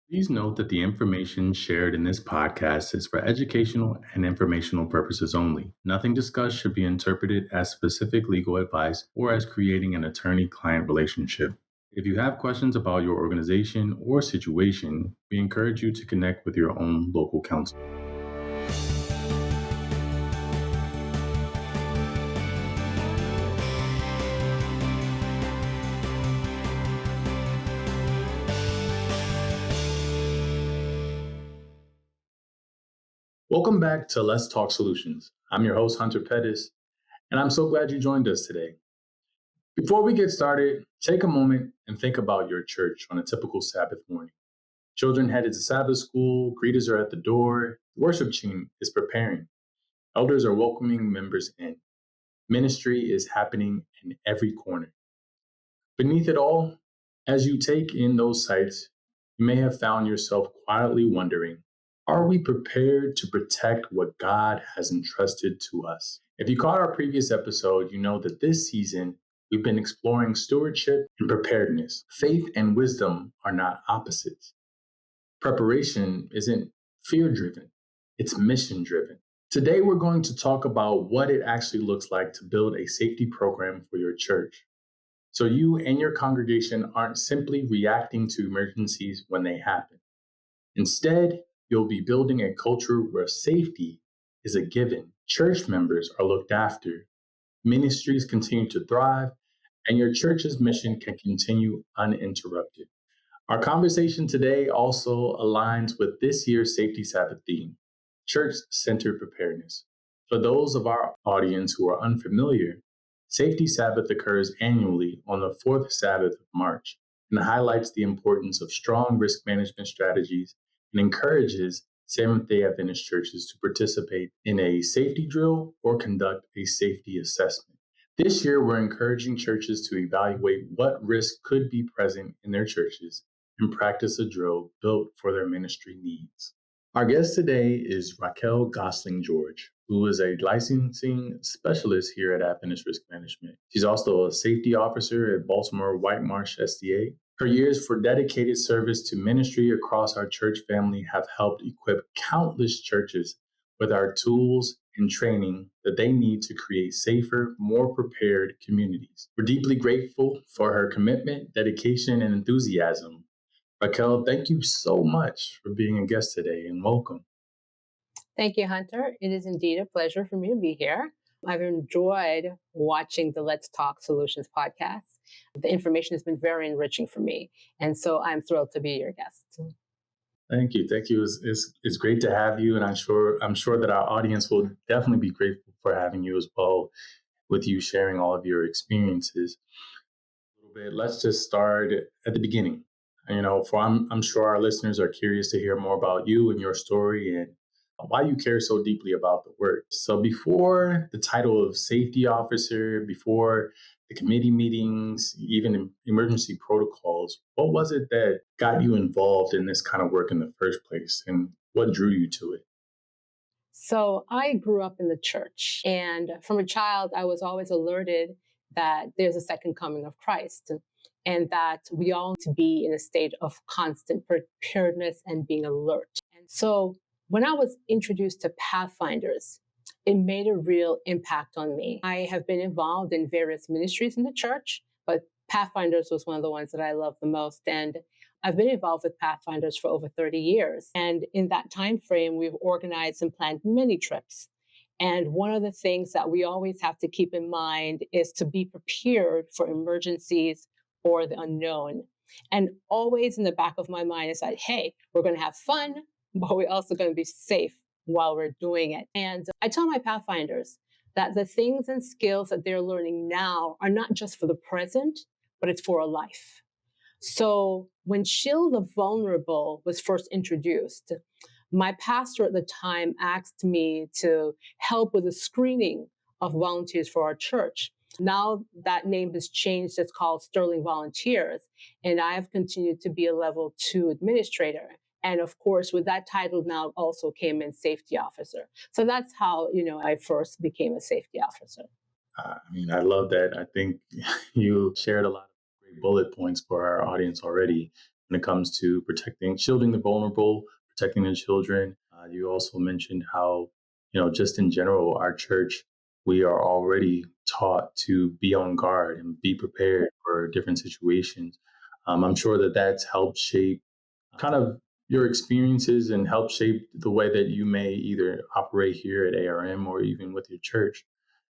Please note that the information shared in this podcast is for educational and informational purposes only. Nothing discussed should be interpreted as specific legal advice or as creating an attorney-client relationship. If you have questions about your organization or situation, we encourage you to connect with your own local counsel. Welcome back to Let's Talk Solutions. I'm your host, Hunter Pettis, and I'm so glad you joined us today. Before we get started, take a moment and think about your church on a typical Sabbath morning. Children headed to Sabbath school, greeters are at the door, the worship team is preparing, elders are welcoming members in. Ministry is happening in every corner. Beneath it all, as you take in those sights, you may have found yourself quietly wondering, are we prepared to protect what God has entrusted to us? If you caught our previous episode, you know that this season we've been exploring stewardship and preparedness. Faith and wisdom are not opposites. Preparation isn't fear-driven, it's mission-driven. Today we're going to talk about what it actually looks like to build a safety program for your church, so you and your congregation aren't simply reacting to emergencies when they happen. Instead, you'll be building a culture where safety is a given. Church members are looked after, ministries continue to thrive, and your church's mission can continue uninterrupted. Our conversation today also aligns with this year's Safety Sabbath theme, church-centered preparedness. For those of our audience who are unfamiliar, Safety Sabbath occurs annually on the fourth Sabbath of March and highlights the importance of strong risk management strategies and encourages Seventh-day Adventist churches to participate in a safety drill or conduct a safety assessment. This year, we're encouraging churches to evaluate what risk could be present in their churches and practice a drill built for their ministry needs. Our guest today is Raquel Gosling George, who is a licensing specialist here at Adventist Risk Management. She's also a safety officer at Baltimore White Marsh SDA. Her years for dedicated service to ministry across our church family have helped equip countless churches with our tools and training that they need to create safer, more prepared communities. We're deeply grateful for her commitment, dedication, and enthusiasm. Raquel, thank you so much for being a guest today, and welcome. Thank you, Hunter. It is indeed a pleasure for me to be here. I've enjoyed watching the Let's Talk Solutions podcast. The information has been very enriching for me, and so I'm thrilled to be your guest. Thank you. It's great to have you, and I'm sure that our audience will definitely be grateful for having you as well, with you sharing all of your experiences. A little bit. Let's just start at the beginning. I'm sure our listeners are curious to hear more about you and your story and why you care so deeply about the work. So before the title of safety officer, before the committee meetings, even emergency protocols, what was it that got you involved in this kind of work in the first place, and what drew you to it? So I grew up in the church, and from a child, I was always alerted that there's a second coming of Christ, and that we all need to be in a state of constant preparedness and being alert. And so when I was introduced to Pathfinders, it made a real impact on me. I have been involved in various ministries in the church, but Pathfinders was one of the ones that I loved the most. And I've been involved with Pathfinders for over 30 years. And in that time frame, we've organized and planned many trips. And one of the things that we always have to keep in mind is to be prepared for emergencies or the unknown. And always in the back of my mind is that, hey, we're going to have fun, but we're also going to be safe while we're doing it. And I tell my Pathfinders that the things and skills that they're learning now are not just for the present, but it's for a life. So when Shield the Vulnerable was first introduced, my pastor at the time asked me to help with the screening of volunteers for our church. Now that name has changed. It's called Sterling Volunteers. And I have continued to be a level 2 administrator. And of course, with that title now also came in safety officer. So that's how, I first became a safety officer. I love that. I think you shared a lot of great bullet points for our audience already. when it comes to shielding the vulnerable, protecting the children. You also mentioned how, just in general, our church, we are already taught to be on guard and be prepared for different situations. I'm sure that that's helped shape kind of your experiences and help shape the way that you may either operate here at ARM or even with your church.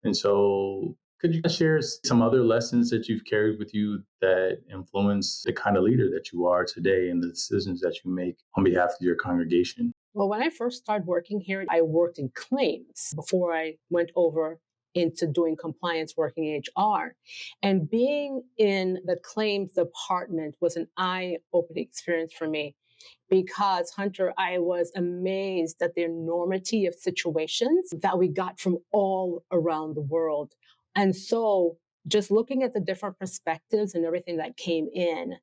And so, could you share some other lessons that you've carried with you that influence the kind of leader that you are today and the decisions that you make on behalf of your congregation? Well, when I first started working here, I worked in claims before I went over into doing compliance work in HR. And being in the claims department was an eye-opening experience for me because, Hunter, I was amazed at the enormity of situations that we got from all around the world. And so just looking at the different perspectives and everything that came in,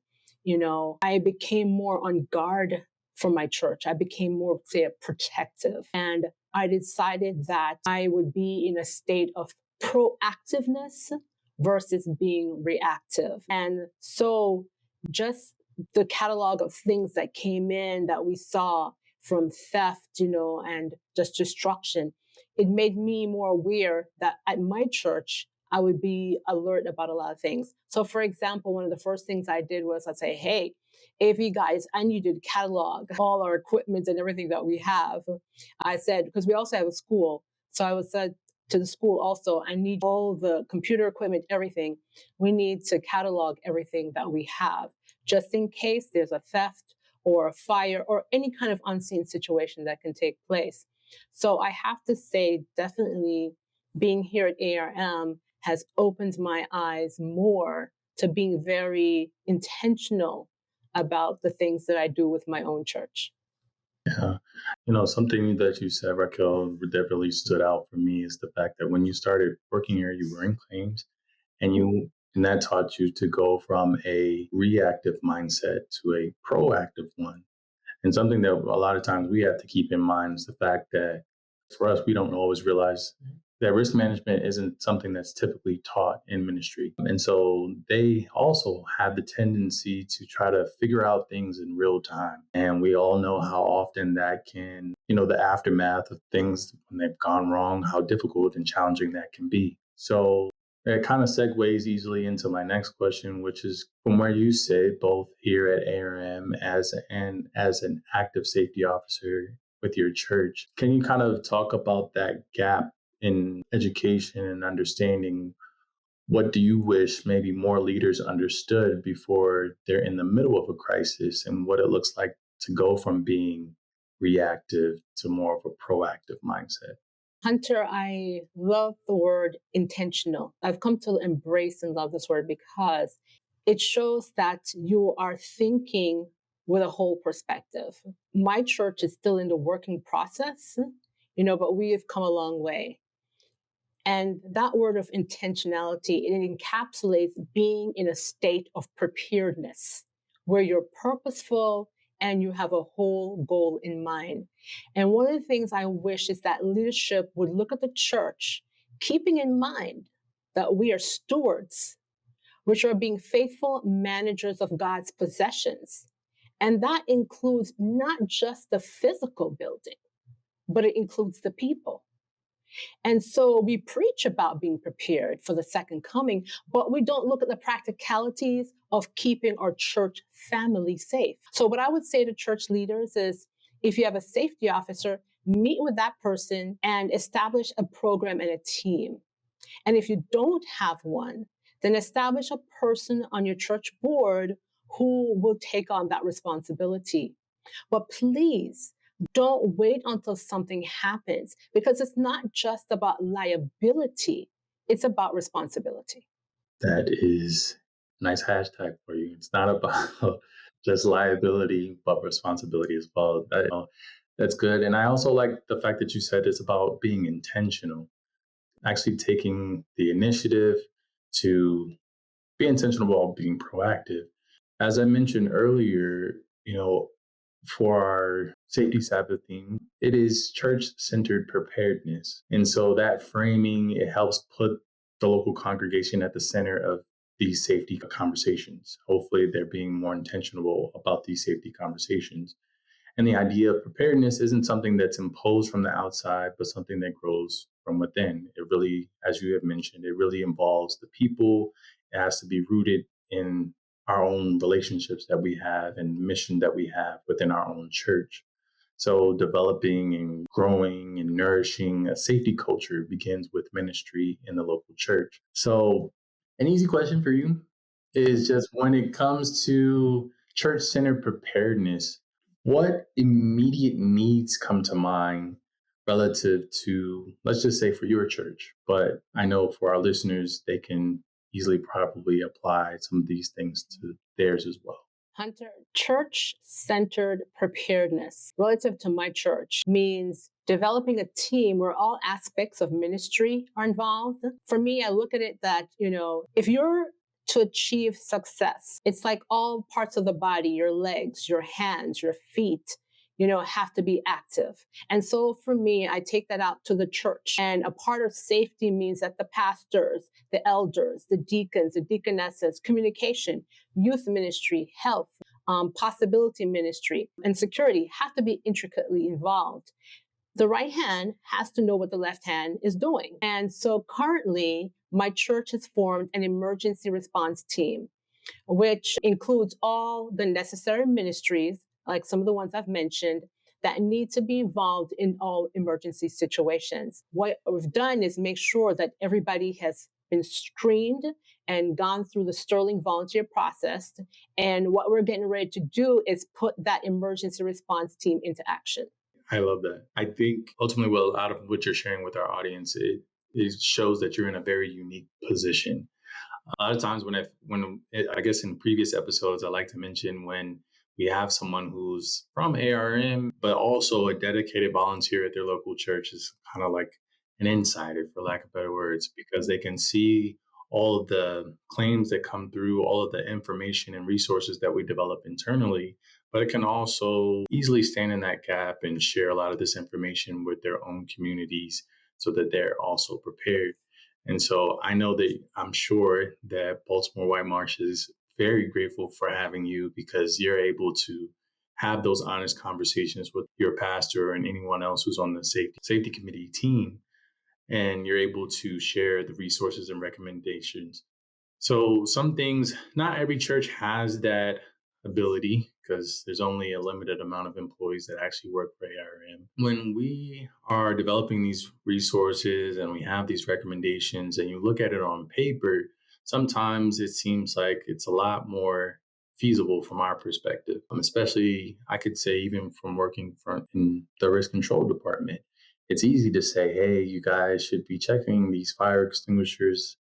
I became more on guard for my church. I became more, say, protective. And I decided that I would be in a state of proactiveness versus being reactive. And so just the catalog of things that came in that we saw from theft, and just destruction, it made me more aware that at my church, I would be alert about a lot of things. So, for example, one of the first things I did was I'd say, hey, AV guys, I need you to catalog all our equipment and everything that we have. I said, because we also have a school. So I was said to the school also, I need all the computer equipment, everything. We need to catalog everything that we have, just in case there's a theft or a fire or any kind of unseen situation that can take place. So I have to say, definitely being here at ARM has opened my eyes more to being very intentional about the things that I do with my own church. Yeah. Something that you said, Raquel, that really stood out for me is the fact that when you started working here, you were in claims and that taught you to go from a reactive mindset to a proactive one. And something that a lot of times we have to keep in mind is the fact that for us, we don't always realize that risk management isn't something that's typically taught in ministry. And so they also have the tendency to try to figure out things in real time. And we all know how often that can, the aftermath of things when they've gone wrong, how difficult and challenging that can be. So it kind of segues easily into my next question, which is from where you sit, both here at ARM as an active safety officer with your church. Can you kind of talk about that gap in education and understanding? What do you wish maybe more leaders understood before they're in the middle of a crisis, and what it looks like to go from being reactive to more of a proactive mindset? Hunter, I love the word intentional. I've come to embrace and love this word because it shows that you are thinking with a whole perspective. My church is still in the working process, but we have come a long way. And that word of intentionality, it encapsulates being in a state of preparedness, where you're purposeful and you have a whole goal in mind. And one of the things I wish is that leadership would look at the church, keeping in mind that we are stewards, which are being faithful managers of God's possessions. And that includes not just the physical building, but it includes the people. And so we preach about being prepared for the second coming, but we don't look at the practicalities of keeping our church family safe. So what I would say to church leaders is, if you have a safety officer, meet with that person and establish a program and a team. And if you don't have one, then establish a person on your church board who will take on that responsibility. But please don't wait until something happens, because it's not just about liability, it's about responsibility. That is a nice hashtag for you. It's not about just liability, but responsibility as well. That's good. And I also like the fact that you said it's about being intentional, actually taking the initiative to be intentional about being proactive. As I mentioned earlier, for our safety Sabbath theme, it is church-centered preparedness. And so that framing, it helps put the local congregation at the center of these safety conversations. Hopefully, they're being more intentional about these safety conversations. And the idea of preparedness isn't something that's imposed from the outside, but something that grows from within. It really, as you have mentioned, it really involves the people. It has to be rooted in our own relationships that we have and mission that we have within our own church. So developing and growing and nourishing a safety culture begins with ministry in the local church. So an easy question for you is just when it comes to church-centered preparedness, what immediate needs come to mind relative to, let's just say for your church, but I know for our listeners, they can easily probably apply some of these things to theirs as well. Hunter, church-centered preparedness relative to my church means developing a team where all aspects of ministry are involved. For me, I look at it that, if you're to achieve success, it's like all parts of the body, your legs, your hands, your feet, have to be active. And so for me, I take that out to the church. And a part of safety means that the pastors, the elders, the deacons, the deaconesses, communication, youth ministry, health, possibility ministry, and security have to be intricately involved. The right hand has to know what the left hand is doing. And so currently, my church has formed an emergency response team, which includes all the necessary ministries, like some of the ones I've mentioned, that need to be involved in all emergency situations. What we've done is make sure that everybody has been screened and gone through the Sterling volunteer process. And what we're getting ready to do is put that emergency response team into action. I love that. I think ultimately, well, out of what you're sharing with our audience, it shows that you're in a very unique position. A lot of times I guess in previous episodes, I like to mention when we have someone who's from ARM, but also a dedicated volunteer at their local church is kind of like an insider, for lack of better words, because they can see all of the claims that come through, all of the information and resources that we develop internally, but it can also easily stand in that gap and share a lot of this information with their own communities so that they're also prepared. And so I'm sure that Baltimore White Marsh is very grateful for having you because you're able to have those honest conversations with your pastor and anyone else who's on the safety committee team. And you're able to share the resources and recommendations. So some things, not every church has that ability because there's only a limited amount of employees that actually work for ARM. When we are developing these resources and we have these recommendations and you look at it on paper, sometimes it seems like it's a lot more feasible from our perspective, especially I could say even from working in the risk control department. It's easy to say, hey, you guys should be checking these fire extinguishers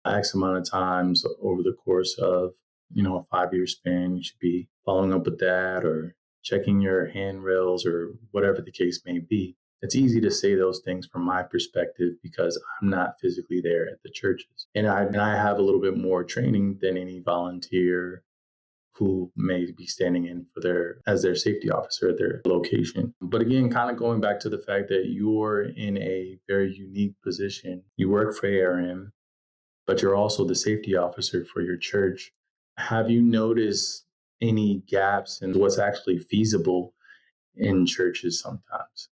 X amount of times over the course of, a 5-year span. You should be following up with that or checking your handrails or whatever the case may be. It's easy to say those things from my perspective because I'm not physically there at the churches. And I have a little bit more training than any volunteer who may be standing in as their safety officer at their location. But again, kind of going back to the fact that you're in a very unique position. You work for ARM, but you're also the safety officer for your church. Have you noticed any gaps in what's actually feasible in churches sometimes?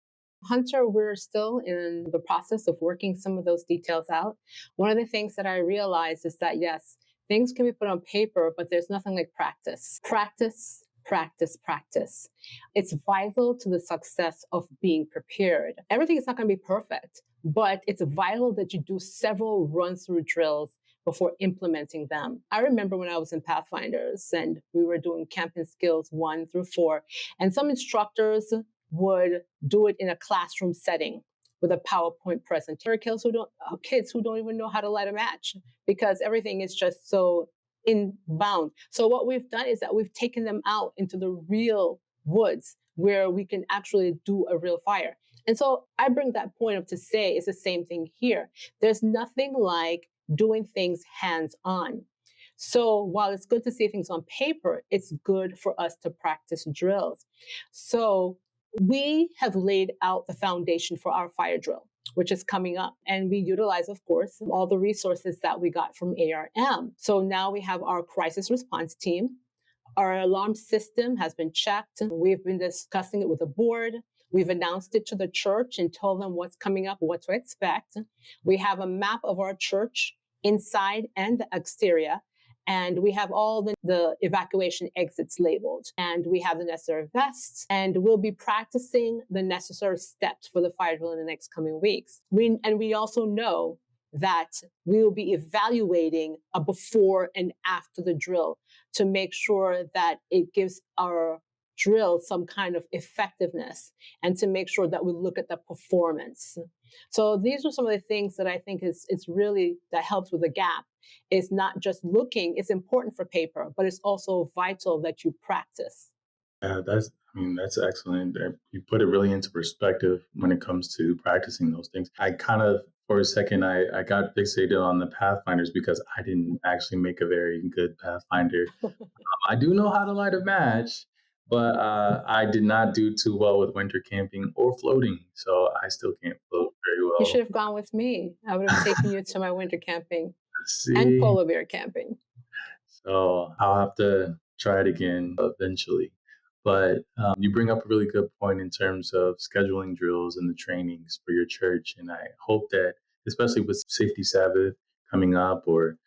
Hunter, we're still in the process of working some of those details out. One of the things that I realized is that, yes, things can be put on paper, but there's nothing like practice. Practice, practice, practice. It's vital to the success of being prepared. Everything is not going to be perfect, but it's vital that you do several run-through drills before implementing them. I remember when I was in Pathfinders and we were doing camping skills 1 through 4, and some instructors would do it in a classroom setting with a PowerPoint presentation. Kids who don't even know how to light a match because everything is just so inbound. So what we've done is that we've taken them out into the real woods where we can actually do a real fire. And so I bring that point up to say it's the same thing here. There's nothing like doing things hands-on. So while it's good to see things on paper, it's good for us to practice drills. So we have laid out the foundation for our fire drill. which is coming up. And we utilize, of course, all the resources that we got from ARM. So now we have our crisis response team. Our alarm system has been checked. We've been discussing it with the board. We've announced it to the church and told them what's coming up, what to expect. We have a map of our church inside and the exterior. And we have all the evacuation exits labeled. And we have the necessary vests. And we'll be practicing the necessary steps for the fire drill in the next coming weeks. We also know that we will be evaluating a before and after the drill to make sure that it gives our drill some kind of effectiveness and to make sure that we look at the performance. So these are some of the things that I think it's really that helps with the gap. It's not just looking, it's important for paper, but it's also vital that you practice. That's excellent. You put it really into perspective when it comes to practicing those things. I kind of, for a second, I got fixated on the Pathfinders because I didn't actually make a very good Pathfinder. I do know how to light a match, but I did not do too well with winter camping or floating. So I still can't float very You should well. have gone with me. I would have taken you to my winter camping and See, polar bear camping. so I'll have to try it again eventually. But you bring up a really good point in terms of scheduling drills and the trainings for your church. And I hope that, especially with Safety Sabbath coming up, or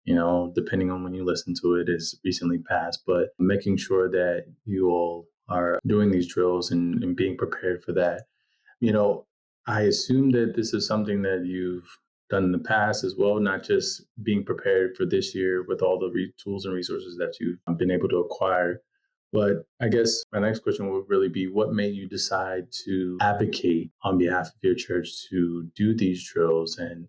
depending on when you listen to it, is recently passed, but making sure that you all are doing these drills and being prepared for that. You know, I assume that this is something that you've done in the past as well, not just being prepared for this year with all the tools and resources that you've been able to acquire. But I guess my next question would really be, what made you decide to advocate on behalf of your church to do these drills? And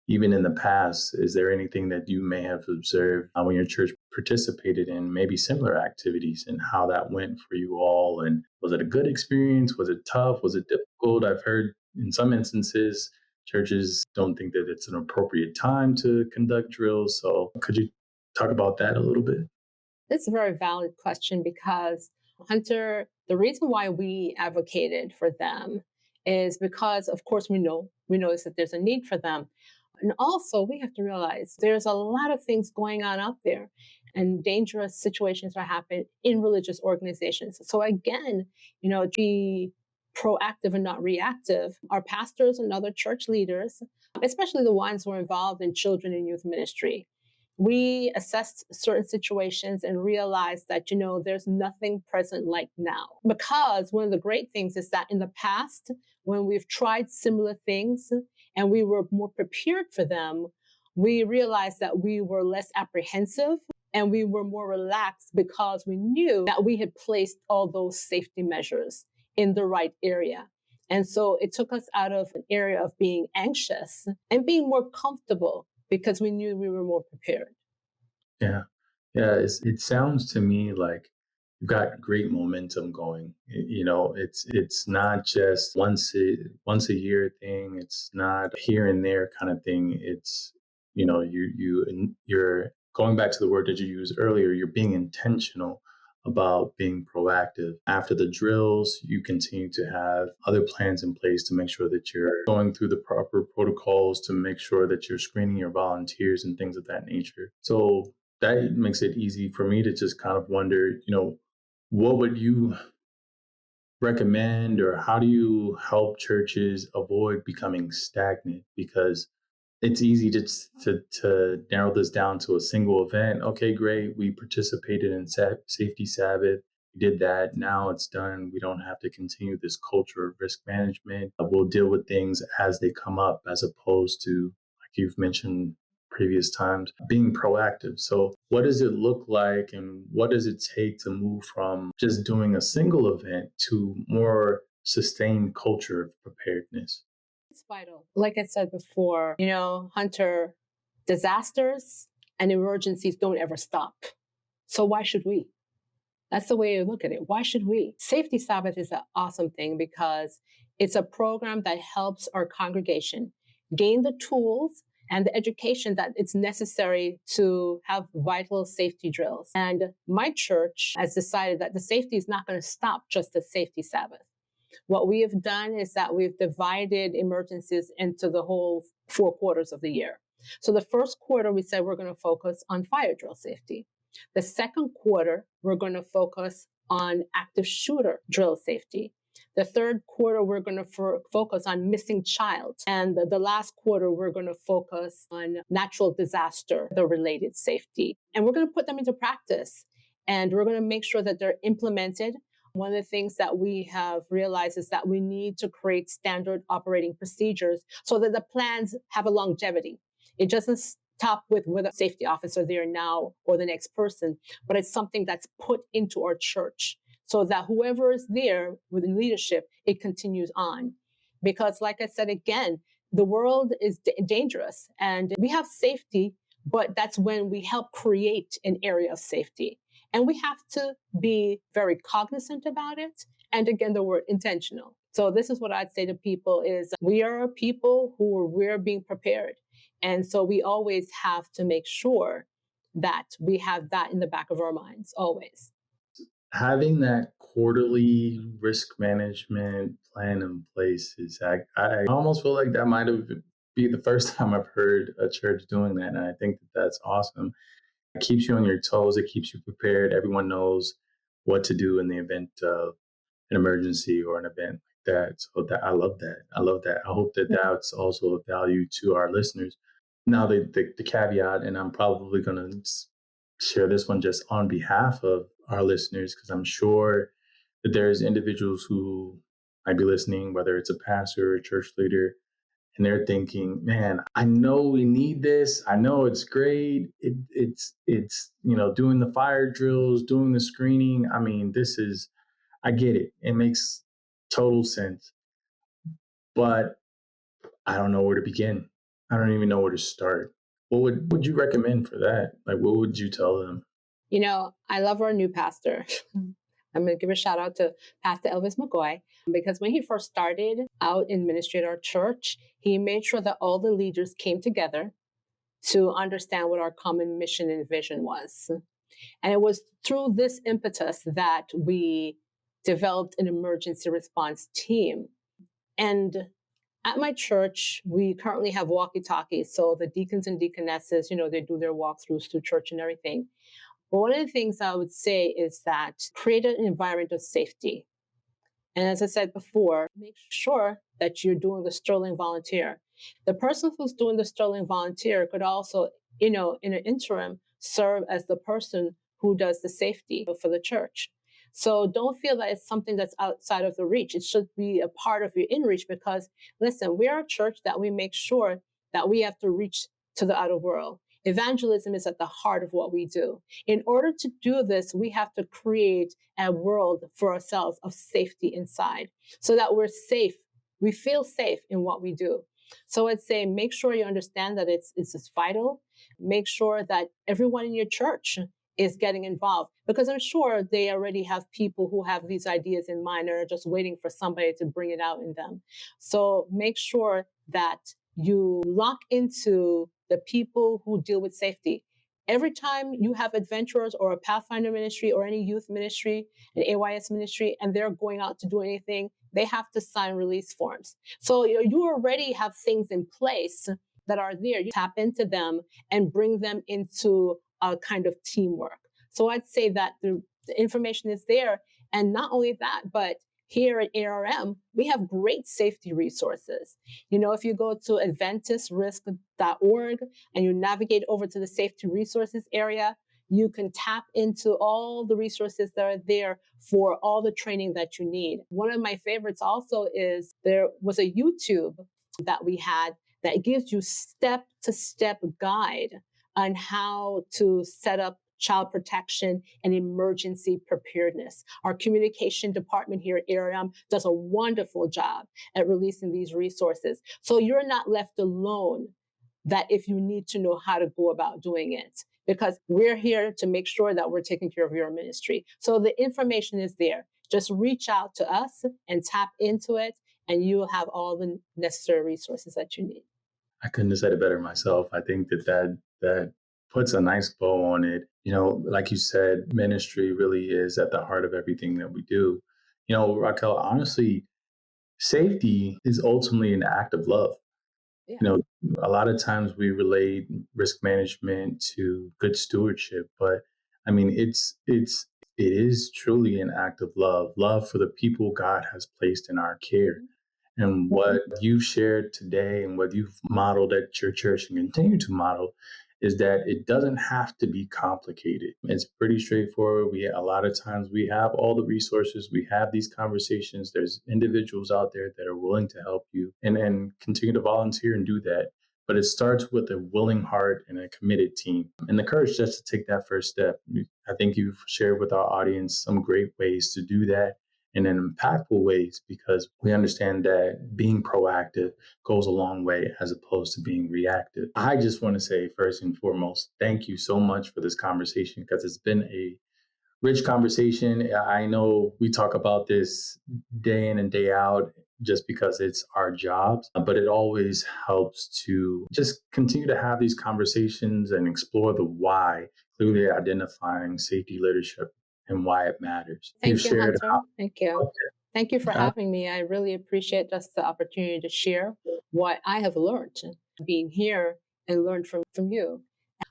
even in the past, is there anything that you may have observed when your church participated in maybe similar activities and how that went for you all? And was it a good experience? Was it tough? Was it difficult? I've heard in some instances, churches don't think that it's an appropriate time to conduct drills. So could you talk about that a little bit? It's a very valid question because, Hunter, the reason why we advocated for them is because, of course, we notice that there's a need for them. And also, we have to realize there's a lot of things going on out there and dangerous situations are happening in religious organizations. So again, be proactive and not reactive. Our pastors and other church leaders, especially the ones who are involved in children and youth ministry, we assessed certain situations and realized that, there's nothing present like now. Because one of the great things is that in the past, when we've tried similar things and we were more prepared for them, we realized that we were less apprehensive and we were more relaxed because we knew that we had placed all those safety measures in the right area. And so it took us out of an area of being anxious and being more comfortable because we knew we were more prepared. Yeah. Yeah. It sounds to me like you've got great momentum going. It's not just once a year thing. It's not here and there kind of thing. It's, you're going back to the word that you used earlier. You're being intentional about being proactive. After the drills, you continue to have other plans in place to make sure that you're going through the proper protocols, to make sure that you're screening your volunteers and things of that nature. So that makes it easy for me to just kind of wonder, what would you recommend, or how do you help churches avoid becoming stagnant? Because it's easy to narrow this down to a single event. Okay, great. We participated in Safety Sabbath. We did that. Now it's done. We don't have to continue this culture of risk management. We'll deal with things as they come up, as opposed to, like you've mentioned previous times, being proactive. So what does it look like, and what does it take to move from just doing a single event to more sustained culture of preparedness? It's vital. Like I said before, Hunter, disasters and emergencies don't ever stop. So why should we? That's the way you look at it. Why should we? Safety Sabbath is an awesome thing because it's a program that helps our congregation gain the tools and the education that it's necessary to have vital safety drills. And my church has decided that the safety is not going to stop just at Safety Sabbath. What we have done is that we've divided emergencies into the whole 4 quarters of the year. So the first quarter, we said we're going to focus on fire drill safety. The second quarter, we're going to focus on active shooter drill safety. The third quarter, we're going to focus on missing child. And the last quarter, we're going to focus on natural disaster, the related safety. And we're going to put them into practice. And we're going to make sure that they're implemented. One of the things that we have realized is that we need to create standard operating procedures so that the plans have a longevity. It doesn't stop with a safety officer there now or the next person, but it's something that's put into our church so that whoever is there with leadership, it continues on. Because like I said, again, the world is dangerous and we have safety, but that's when we help create an area of safety. And we have to be very cognizant about it. And again, the word intentional. So this is what I'd say to people is we are people we're being prepared. And so we always have to make sure that we have that in the back of our minds, always. Having that quarterly risk management plan in place is, I almost feel like that might have be the first time I've heard a church doing that. And I think that's awesome. It keeps you on your toes. It keeps you prepared. Everyone knows what to do in the event of an emergency or an event like that. So that I love that. I love that. I hope that that's also a value to our listeners. Now, the caveat, and I'm probably going to share this one just on behalf of our listeners, because I'm sure that there's individuals who might be listening, whether it's a pastor or a church leader, and they're thinking, man, I know we need this. I know it's great. It's doing the fire drills, doing the screening. I mean, I get it. It makes total sense. But I don't know where to begin. I don't even know where to start. What would you recommend for that? Like, what would you tell them? I love our new pastor. I'm going to give a shout out to Pastor Elvis McCoy, because when he first started out in ministry at our church, he made sure that all the leaders came together to understand what our common mission and vision was. And it was through this impetus that we developed an emergency response team. And at my church, we currently have walkie-talkies. So the deacons and deaconesses, they do their walkthroughs through church and everything. But one of the things I would say is that create an environment of safety. And as I said before, make sure that you're doing the sterling volunteer. The person who's doing the sterling volunteer could also, in an interim, serve as the person who does the safety for the church. So don't feel that it's something that's outside of the reach. It should be a part of your in-reach because, listen, we are a church that we make sure that we have to reach to the outer world. Evangelism is at the heart of what we do. In order to do this, we have to create a world for ourselves of safety inside so that we're safe. We feel safe in what we do. So I'd say make sure you understand that it's vital. Make sure that everyone in your church is getting involved, because I'm sure they already have people who have these ideas in mind and are just waiting for somebody to bring it out in them. So make sure that you lock into the people who deal with safety. Every time you have adventurers or a Pathfinder ministry or any youth ministry, an AYS ministry, and they're going out to do anything, they have to sign release forms. So you already have things in place that are there. You tap into them and bring them into a kind of teamwork. So I'd say that the information is there. And not only that, but here at ARM, we have great safety resources. If you go to adventistrisk.org and you navigate over to the safety resources area, you can tap into all the resources that are there for all the training that you need. One of my favorites also is there was a YouTube that we had that gives you step-to-step guide on how to set up child protection and emergency preparedness. Our communication department here at ARM does a wonderful job at releasing these resources. So you're not left alone that if you need to know how to go about doing it, because we're here to make sure that we're taking care of your ministry. So the information is there. Just reach out to us and tap into it, and you'll have all the necessary resources that you need. I couldn't have said it better myself. I think that puts a nice bow on it. Like you said, ministry really is at the heart of everything that we do. Raquel, honestly, Safety is ultimately an act of love. Yeah. You know, a lot of times we relate risk management to good stewardship, but I mean, it is truly an act of love, love for the people God has placed in our care. And what you've shared today and what you've modeled at your church and continue to model is that it doesn't have to be complicated. It's pretty straightforward. A lot of times we have all the resources, we have these conversations. There's individuals out there that are willing to help you and continue to volunteer and do that. But it starts with a willing heart and a committed team and the courage just to take that first step. I think you've shared with our audience some great ways to do that in an impactful ways because we understand that being proactive goes a long way as opposed to being reactive. I just want to say, first and foremost, thank you so much for this conversation because it's been a rich conversation. I know we talk about this day in and day out just because it's our jobs, but it always helps to just continue to have these conversations and explore the why, clearly identifying safety leadership and why it matters. You've Thank you, shared Hunter. Thank you. how Thank you for having me. I really appreciate just the opportunity to share what I have learned being here and learn from you.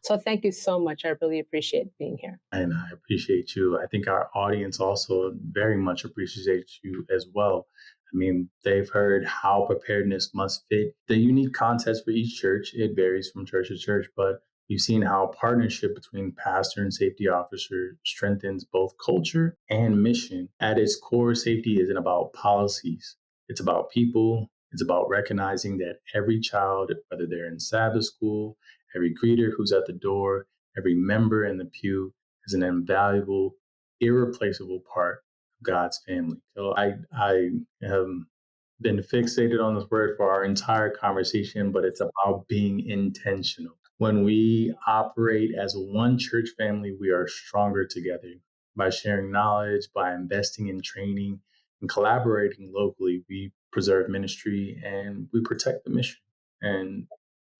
So thank you so much. I really appreciate being here. and I appreciate you. I think our audience also very much appreciates you as well. I mean, they've heard how preparedness must fit the unique context for each church. It varies from church to church, but we've seen how partnership between pastor and safety officer strengthens both culture and mission. At its core, safety isn't about policies, it's about people. It's about recognizing that every child, whether they're in Sabbath school, every greeter who's at the door, every member in the pew, is an invaluable, irreplaceable part of God's family. So I have been fixated on this word for our entire conversation, but it's about being intentional. When we operate as one church family, we are stronger together. By sharing knowledge, by investing in training, and collaborating locally, we preserve ministry and we protect the mission. And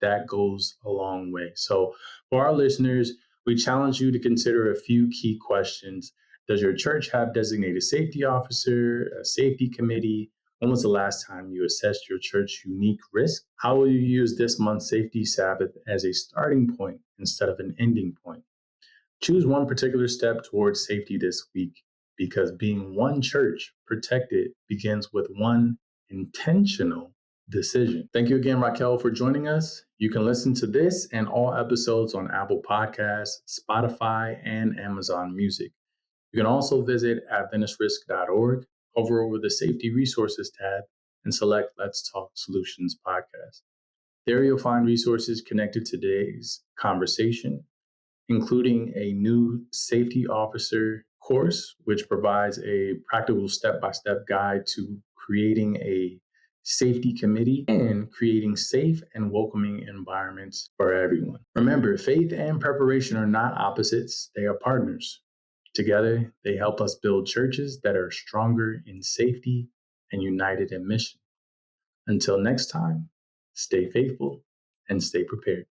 that goes a long way. So, for our listeners, we challenge you to consider a few key questions. Does your church have designated safety officer, a safety committee? When was the last time you assessed your church's unique risk? How will you use this month's safety Sabbath as a starting point instead of an ending point? Choose one particular step towards safety this week because being one church protected begins with one intentional decision. Thank you again, Raquel, for joining us. You can listen to this and all episodes on Apple Podcasts, Spotify, and Amazon Music. You can also visit AdventistRisk.org, hover over the Safety Resources tab, and select Let's Talk Solutions podcast. There you'll find resources connected to today's conversation, including a new safety officer course, which provides a practical step-by-step guide to creating a safety committee and creating safe and welcoming environments for everyone. Remember, faith and preparation are not opposites, they are partners. Together, they help us build churches that are stronger in safety and united in mission. Until next time, stay faithful and stay prepared.